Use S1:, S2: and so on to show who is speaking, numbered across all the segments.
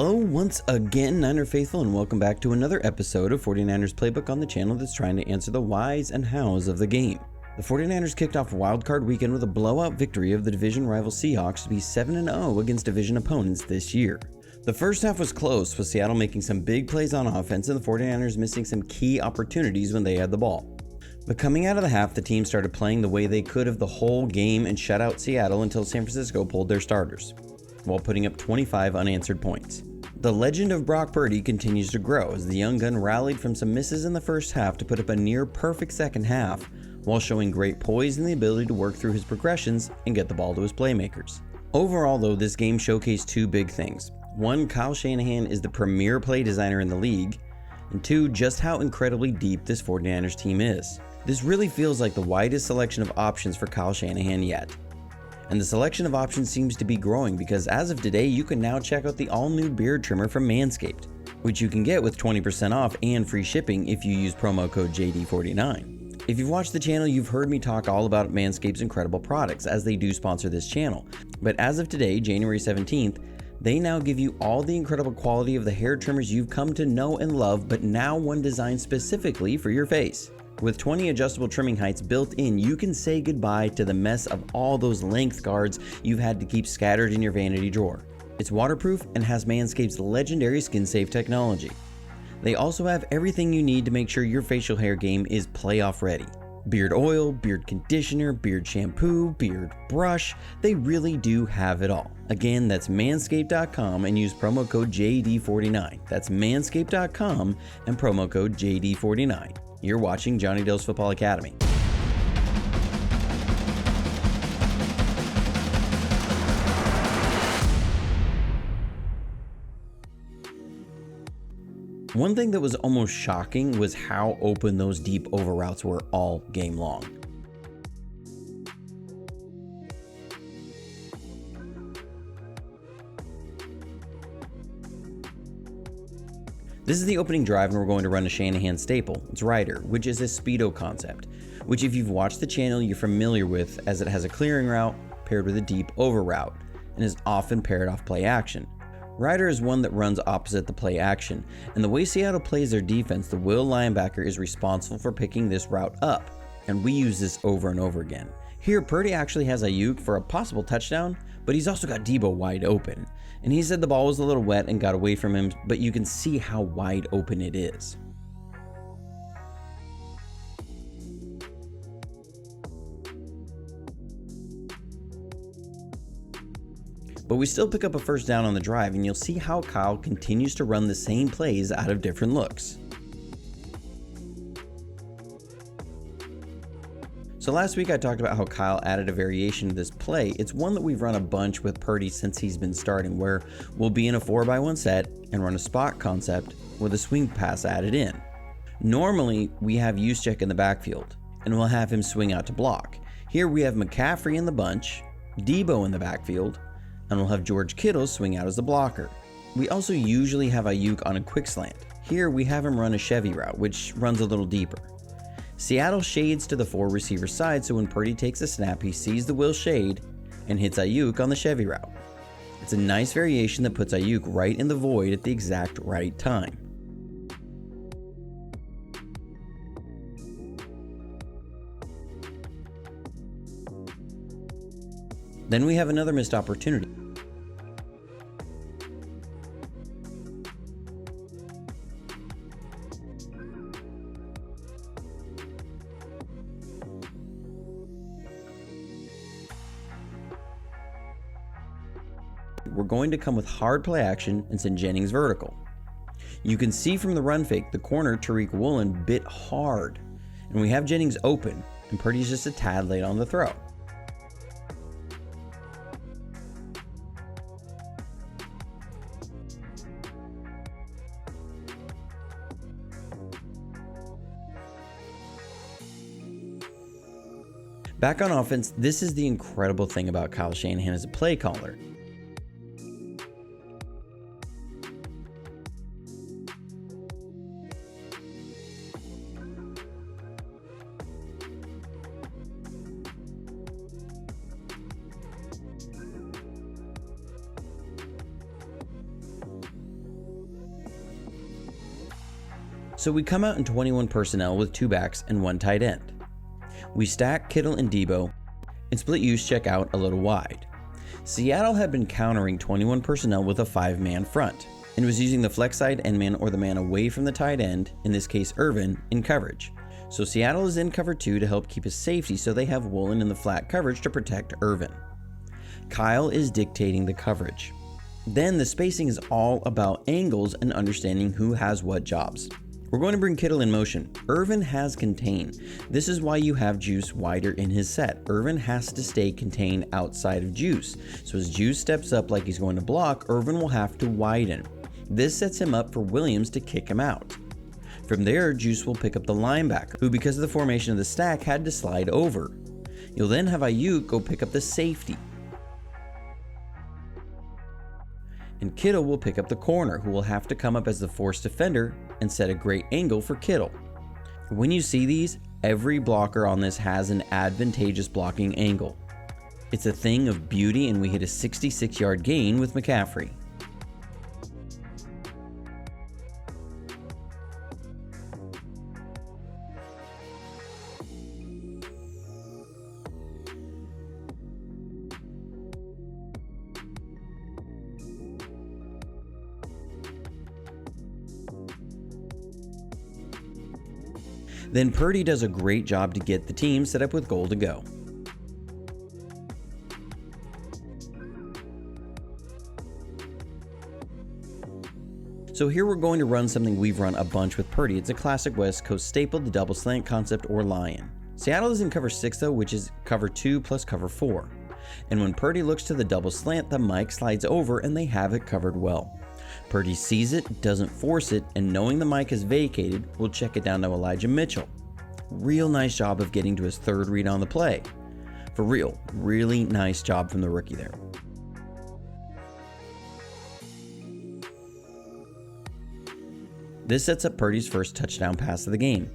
S1: Hello once again, Niner Faithful, and welcome back to another episode of 49ers Playbook on the channel that's trying to answer the whys and hows of the game. The 49ers kicked off Wildcard Weekend with a blowout victory of the division rival Seahawks to be 7-0 against division opponents this year. The first half was close, with Seattle making some big plays on offense and the 49ers missing some key opportunities when they had the ball. But coming out of the half, the team started playing the way they could have the whole game and shut out Seattle until San Francisco pulled their starters, while putting up 25 unanswered points. The legend of Brock Purdy continues to grow as the young gun rallied from some misses in the first half to put up a near perfect second half, while showing great poise and the ability to work through his progressions and get the ball to his playmakers. Overall though, this game showcased two big things. One, Kyle Shanahan is the premier play designer in the league, and two, just how incredibly deep this 49ers team is. This really feels like the widest selection of options for Kyle Shanahan yet. And the selection of options seems to be growing because as of today, you can now check out the all-new beard trimmer from Manscaped, which you can get with 20% off and free shipping if you use promo code JD49. If you've watched the channel, you've heard me talk all about Manscaped's incredible products, as they do sponsor this channel. But as of today, January 17th, they now give you all the incredible quality of the hair trimmers you've come to know and love, but now one designed specifically for your face. With 20 adjustable trimming heights built in, you can say goodbye to the mess of all those length guards you've had to keep scattered in your vanity drawer. It's waterproof and has Manscaped's legendary skin-safe technology. They also have everything you need to make sure your facial hair game is playoff ready. Beard oil, beard conditioner, beard shampoo, beard brush, they really do have it all. Again, that's manscaped.com and use promo code JD49. That's manscaped.com and promo code JD49. You're watching Johnny Dale's Football Academy. One thing that was almost shocking was how open those deep over routes were all game long. This is the opening drive and we're going to run a Shanahan staple. It's Rider, which is a speedo concept, which if you've watched the channel you're familiar with, as it has a clearing route paired with a deep over route and is often paired off play action. Rider is one that runs opposite the play action, and the way Seattle plays their defense, the will linebacker is responsible for picking this route up, and we use this over and over again. Here, Purdy actually has Ayuk for a possible touchdown, but he's also got Debo wide open. And he said the ball was a little wet and got away from him, but you can see how wide open it is. But we still pick up a first down on the drive, and you'll see how Kyle continues to run the same plays out of different looks. So last week I talked about how Kyle added a variation to this play. It's one that we've run a bunch with Purdy since he's been starting, where we'll be in a 4x1 set and run a spot concept with a swing pass added in. Normally we have Juszczyk in the backfield and we'll have him swing out to block. Here we have McCaffrey in the bunch, Debo in the backfield, and we'll have George Kittle swing out as the blocker. We also usually have Ayuk on a quick slant. Here we have him run a Chevy route, which runs a little deeper. Seattle shades to the 4 receiver side, so when Purdy takes a snap, he sees the will shade and hits Ayuk on the Chevy route. It's a nice variation that puts Ayuk right in the void at the exact right time. Then we have another missed opportunity. We're going to come with hard play action and send Jennings vertical. You can see from the run fake, the corner Tariq Woolen bit hard, and we have Jennings open, and Purdy's just a tad late on the throw. Back on offense, this is the incredible thing about Kyle Shanahan as a play caller. So we come out in 21 personnel with 2 backs and 1 tight end. We stack Kittle and Debo and split use check out a little wide. Seattle had been countering 21 personnel with a 5-man front and was using the flex side end man or the man away from the tight end, in this case Irvin, in coverage. So Seattle is in cover 2 to help keep his safety, so they have Woolen in the flat coverage to protect Irvin. Kyle is dictating the coverage. Then the spacing is all about angles and understanding who has what jobs. We're going to bring Kittle in motion. Irvin has contain. This is why you have Juice wider in his set. Irvin has to stay contained outside of Juice. So as Juice steps up like he's going to block, Irvin will have to widen. This sets him up for Williams to kick him out. From there, Juice will pick up the linebacker, who because of the formation of the stack had to slide over. You'll then have Ayuk go pick up the safety. And Kittle will pick up the corner, who will have to come up as the forced defender and set a great angle for Kittle. When you see these, every blocker on this has an advantageous blocking angle. It's a thing of beauty, and we hit a 66-yard gain with McCaffrey. Then Purdy does a great job to get the team set up with goal to go. So here we're going to run something we've run a bunch with Purdy. It's a classic West Coast staple, the double slant concept or lion. Seattle is in cover 6 though, which is cover 2 plus cover 4. And when Purdy looks to the double slant, the mic slides over and they have it covered well. Purdy sees it, doesn't force it, and knowing the mic is vacated, will check it down to Elijah Mitchell. Real nice job of getting to his 3rd read on the play. For real, really nice job from the rookie there. This sets up Purdy's first touchdown pass of the game.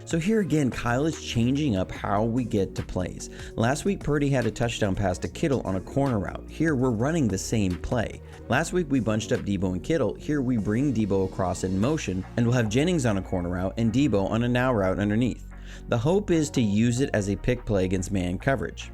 S1: So here again, Kyle is changing up how we get to plays. Last week, Purdy had a touchdown pass to Kittle on a corner route. Here, we're running the same play. Last week, we bunched up Debo and Kittle. Here, we bring Debo across in motion, and we'll have Jennings on a corner route and Debo on a now route underneath. The hope is to use it as a pick play against man coverage.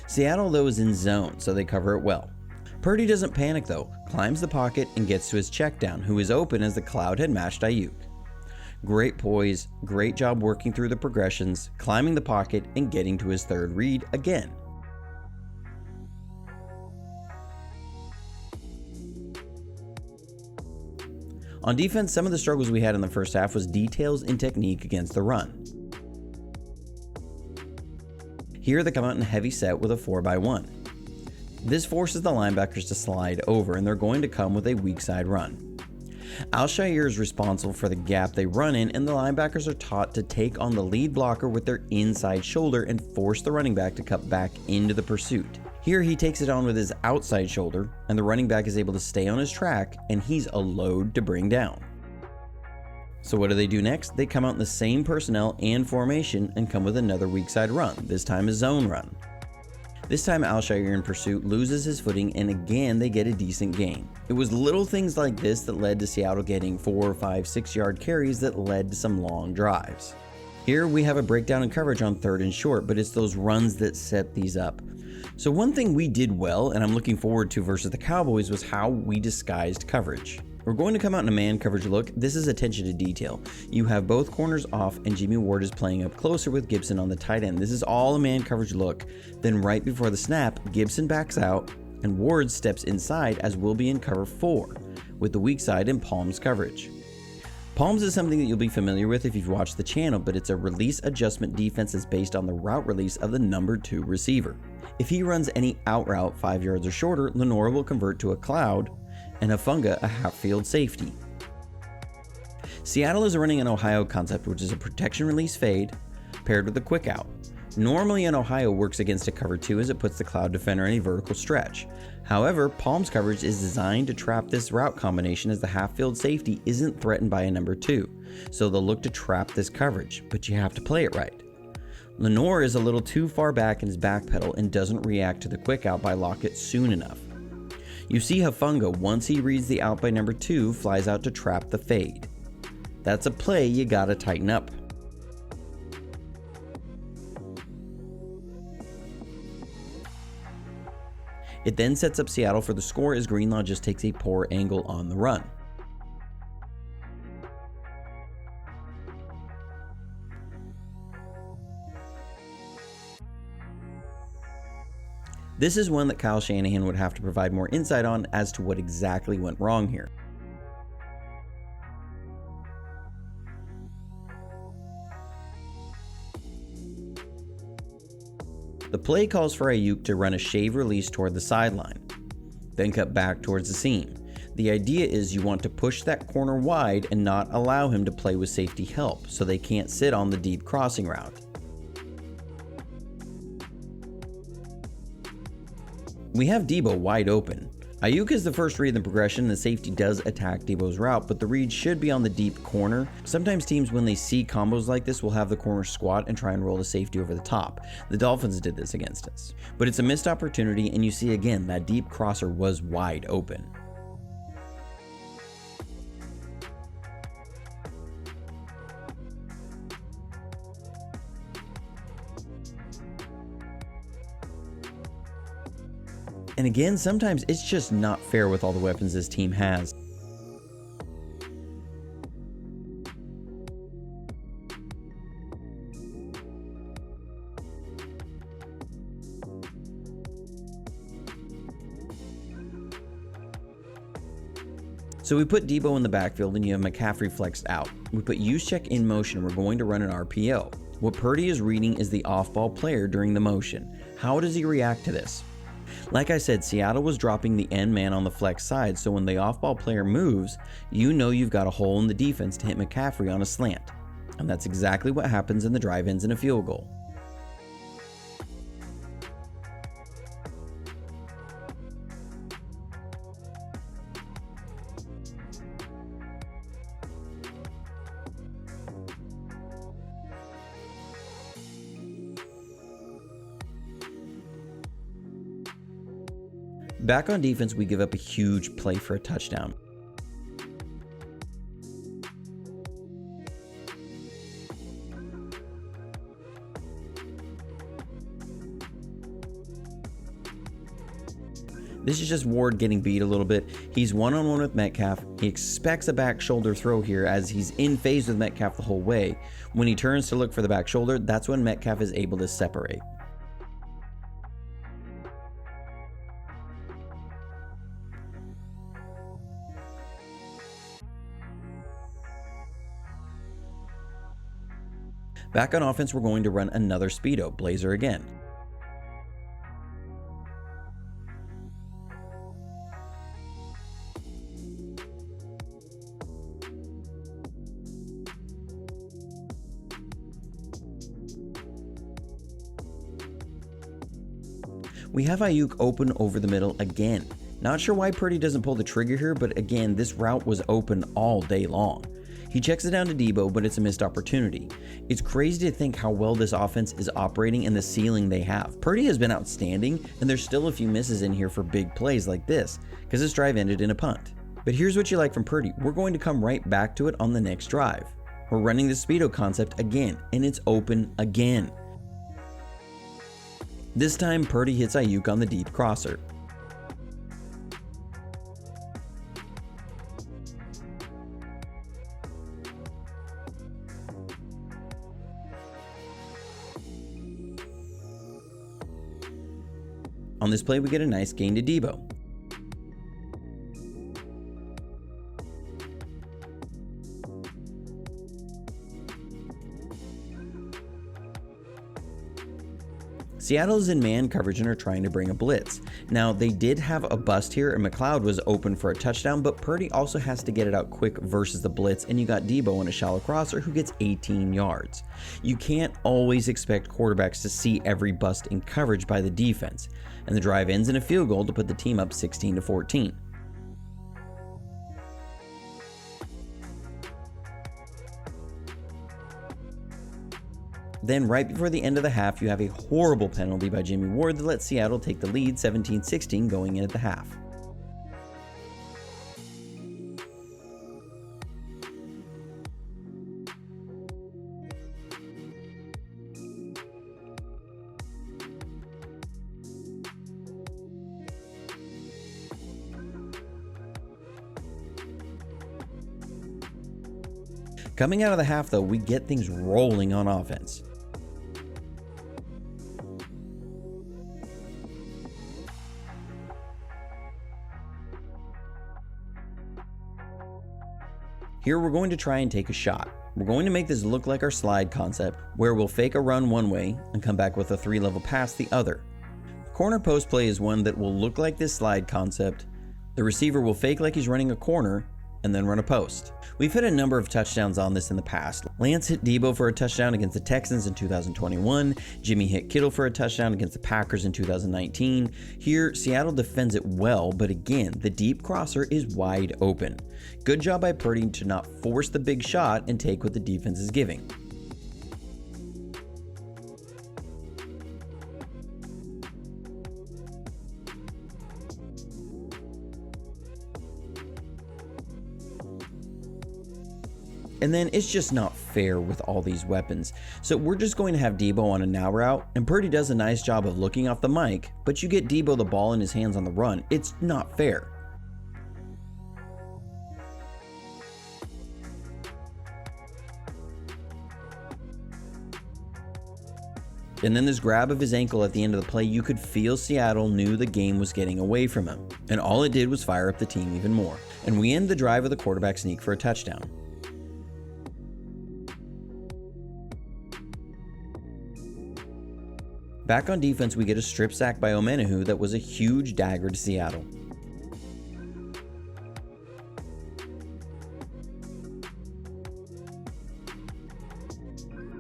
S1: Seattle, though, is in zone, so they cover it well. Purdy doesn't panic, though, climbs the pocket and gets to his check down, who is open as the cloud had matched Ayuk. Great poise, great job working through the progressions, climbing the pocket, and getting to his 3rd read again. On defense, some of the struggles we had in the first half was details and technique against the run. Here they come out in a heavy set with a 4x1. This forces the linebackers to slide over, and they're going to come with a weak side run. Alshire is responsible for the gap they run in, and the linebackers are taught to take on the lead blocker with their inside shoulder and force the running back to cut back into the pursuit. Here he takes it on with his outside shoulder, and the running back is able to stay on his track, and he's a load to bring down. So what do they do next? They come out in the same personnel and formation and come with another weak side run, this time a zone run. This time Alshire in pursuit loses his footing, and again they get a decent gain. It was little things like this that led to Seattle getting 4, 5, 6 yard carries that led to some long drives. Here we have a breakdown in coverage on 3rd and short, but it's those runs that set these up. So one thing we did well, and I'm looking forward to versus the Cowboys, was how we disguised coverage. We're going to come out in a man coverage look. This is attention to detail. You have both corners off and Jimmy Ward is playing up closer with Gibson on the tight end. This is all a man coverage look. Then right before the snap, Gibson backs out and Ward steps inside as we'll be in cover 4 with the weak side in Palms coverage. Palms is something that you'll be familiar with if you've watched the channel, but it's a release adjustment defense that's based on the route release of the number 2 receiver. If he runs any out route 5 yards or shorter, Lenore will convert to a cloud and Hafunga a half-field safety. Seattle is running an Ohio concept, which is a protection release fade paired with a quick out. Normally an Ohio works against a cover 2 as it puts the cloud defender in a vertical stretch. However, Palms coverage is designed to trap this route combination as the half-field safety isn't threatened by a number 2, so they'll look to trap this coverage, but you have to play it right. Lenore is a little too far back in his back pedal and doesn't react to the quick out by Lockett soon enough. You see Hufanga, once he reads the out by number 2, flies out to trap the fade. That's a play you gotta tighten up. It then sets up Seattle for the score as Greenlaw just takes a poor angle on the run. This is one that Kyle Shanahan would have to provide more insight on as to what exactly went wrong here. The play calls for Ayuk to run a shave release toward the sideline, then cut back towards the seam. The idea is you want to push that corner wide and not allow him to play with safety help, so they can't sit on the deep crossing route. We have Debo wide open. Ayuk is the first read in the progression, and the safety does attack Debo's route, but the read should be on the deep corner. Sometimes teams, when they see combos like this, will have the corner squat and try and roll the safety over the top. The Dolphins did this against us. But it's a missed opportunity, and you see again, that deep crosser was wide open. And again, sometimes it's just not fair with all the weapons this team has. So we put Debo in the backfield and you have McCaffrey flexed out. We put Juszczyk in motion and we're going to run an RPO. What Purdy is reading is the off-ball player during the motion. How does he react to this? Like I said, Seattle was dropping the end man on the flex side, so when the off-ball player moves, you know you've got a hole in the defense to hit McCaffrey on a slant. And that's exactly what happens in the drive ends in a field goal. Back on defense, we give up a huge play for a touchdown. This is just Ward getting beat a little bit. He's one-on-one with Metcalf. He expects a back shoulder throw here as he's in phase with Metcalf the whole way. When he turns to look for the back shoulder, that's when Metcalf is able to separate. Back on offense, we're going to run another Speedo, Blazer again. We have Ayuk open over the middle again. Not sure why Purdy doesn't pull the trigger here, but again, this route was open all day long. He checks it down to Debo, but it's a missed opportunity. It's crazy to think how well this offense is operating and the ceiling they have. Purdy has been outstanding, and there's still a few misses in here for big plays like this, because this drive ended in a punt. But here's what you like from Purdy. We're going to come right back to it on the next drive. We're running the Speedo concept again, and it's open again. This time, Purdy hits Ayuk on the deep crosser. On this play, we get a nice gain to Debo. Seattle is in man coverage and are trying to bring a blitz. Now, they did have a bust here and McLeod was open for a touchdown, but Purdy also has to get it out quick versus the blitz, and you got Debo on a shallow crosser who gets 18 yards. You can't always expect quarterbacks to see every bust in coverage by the defense, and the drive ends in a field goal to put the team up 16-14. Then right before the end of the half, you have a horrible penalty by Jimmy Ward that lets Seattle take the lead 17-16 going in at the half. Coming out of the half though, we get things rolling on offense. Here we're going to try and take a shot. We're going to make this look like our slide concept, where we'll fake a run one way and come back with a 3-level pass the other. Corner post play is one that will look like this slide concept. The receiver will fake like he's running a corner and then run a post. We've hit a number of touchdowns on this in the past. Lance hit Debo for a touchdown against the Texans in 2021. Jimmy hit Kittle for a touchdown against the Packers in 2019. Here, Seattle defends it well, but again, the deep crosser is wide open. Good job by Purdy to not force the big shot and take what the defense is giving. And then it's just not fair with all these weapons. So we're just going to have Debo on a now route, and Purdy does a nice job of looking off the mic, but you get Debo the ball in his hands on the run. It's not fair. And then this grab of his ankle at the end of the play, you could feel Seattle knew the game was getting away from him. And all it did was fire up the team even more. And we end the drive with a quarterback sneak for a touchdown. Back on defense, we get a strip sack by Omenihu that was a huge dagger to Seattle.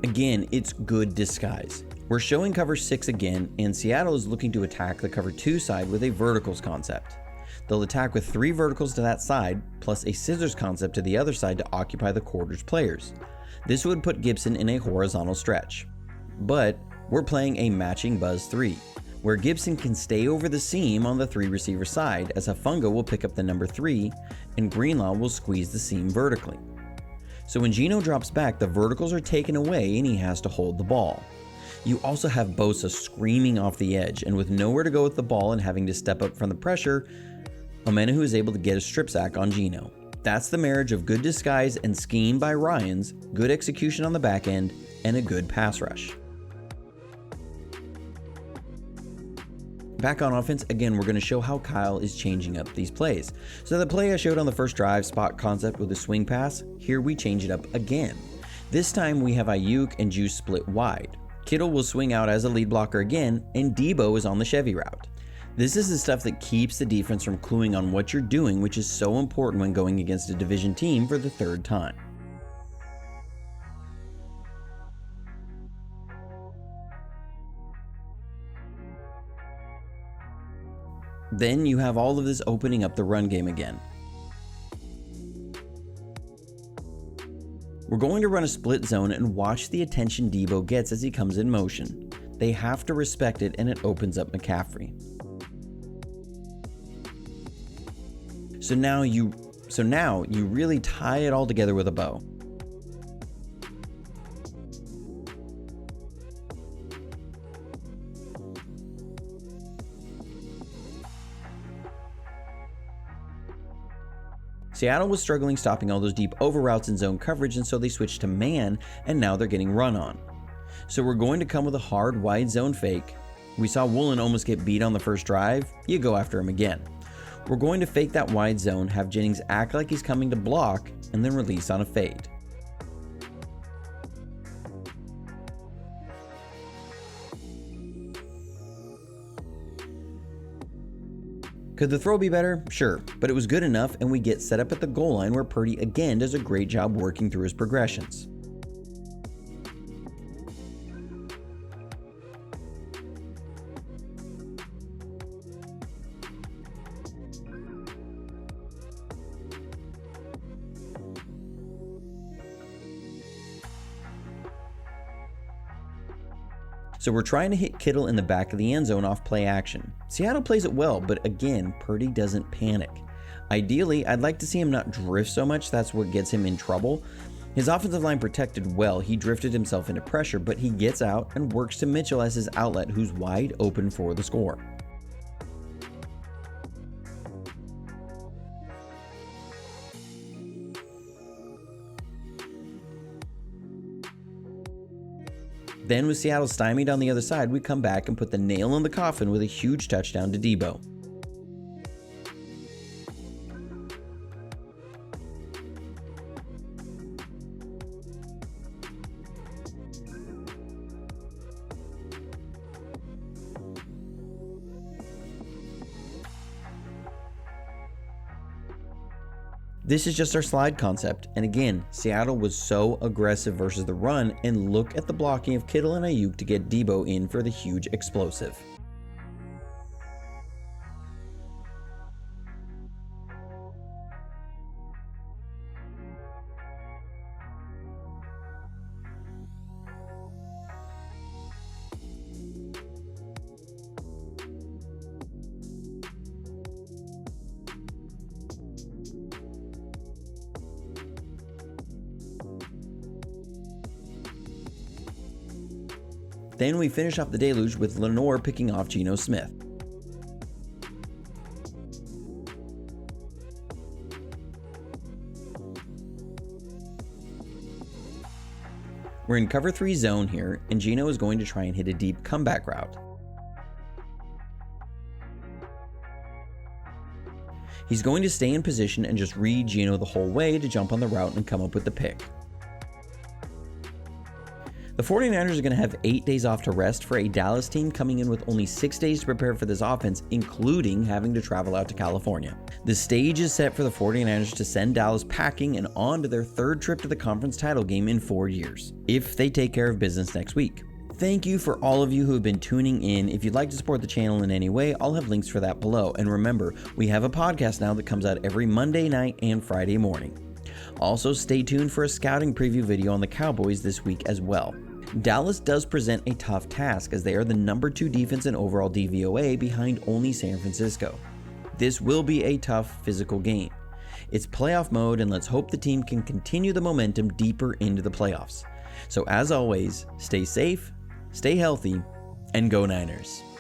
S1: Again, it's good disguise. We're showing cover 6 again, and Seattle is looking to attack the cover 2 side with a verticals concept. They'll attack with 3 verticals to that side, plus a scissors concept to the other side to occupy the quarters players. This would put Gibson in a horizontal stretch. But we're playing a matching Buzz 3, where Gibson can stay over the seam on the 3 receiver side as Hufanga will pick up the number 3 and Greenlaw will squeeze the seam vertically. So when Geno drops back, the verticals are taken away and he has to hold the ball. You also have Bosa screaming off the edge, and with nowhere to go with the ball and having to step up from the pressure, Omenihu is able to get a strip sack on Geno. That's the marriage of good disguise and scheme by Ryans, good execution on the back end, and a good pass rush. Back on offense, again, we're going to show how Kyle is changing up these plays. So the play I showed on the first drive, spot concept with a swing pass, here we change it up again. This time we have Ayuk and Juice split wide. Kittle will swing out as a lead blocker again, and Debo is on the Chevy route. This is the stuff that keeps the defense from cluing on what you're doing, which is so important when going against a division team for the 3rd time. Then you have all of this opening up the run game again. We're going to run a split zone and watch the attention Debo gets as he comes in motion. They have to respect it, and it opens up McCaffrey. So now you really tie it all together with a bow. Seattle was struggling stopping all those deep over routes and zone coverage, and so they switched to man, and now they're getting run on. So we're going to come with a hard wide zone fake. We saw Woolen almost get beat on the first drive. You go after him again. We're going to fake that wide zone, have Jennings act like he's coming to block, and then release on a fade. Could the throw be better? Sure, but it was good enough, and we get set up at the goal line where Purdy again does a great job working through his progressions. So we're trying to hit Kittle in the back of the end zone off play action. Seattle plays it well, but again, Purdy doesn't panic. Ideally, I'd like to see him not drift so much, that's what gets him in trouble. His offensive line protected well, he drifted himself into pressure, but he gets out and works to Mitchell as his outlet, who's wide open for the score. Then with Seattle stymied on the other side, we come back and put the nail in the coffin with a huge touchdown to Debo. This is just our slide concept, and again, Seattle was so aggressive versus the run, and look at the blocking of Kittle and Ayuk to get Debo in for the huge explosive. Then we finish off the deluge with Lenore picking off Geno Smith. We're in cover 3 zone here, and Geno is going to try and hit a deep comeback route. He's going to stay in position and just read Geno the whole way to jump on the route and come up with the pick. The 49ers are going to have 8 days off to rest for a Dallas team coming in with only 6 days to prepare for this offense, including having to travel out to California. The stage is set for the 49ers to send Dallas packing and on to their 3rd trip to the conference title game in 4 years, if they take care of business next week. Thank you for all of you who have been tuning in. If you'd like to support the channel in any way, I'll have links for that below. And remember, we have a podcast now that comes out every Monday night and Friday morning. Also, stay tuned for a scouting preview video on the Cowboys this week as well. Dallas does present a tough task as they are the number 2 defense in overall DVOA behind only San Francisco. This will be a tough physical game. It's playoff mode, and let's hope the team can continue the momentum deeper into the playoffs. So as always, stay safe, stay healthy, and go Niners.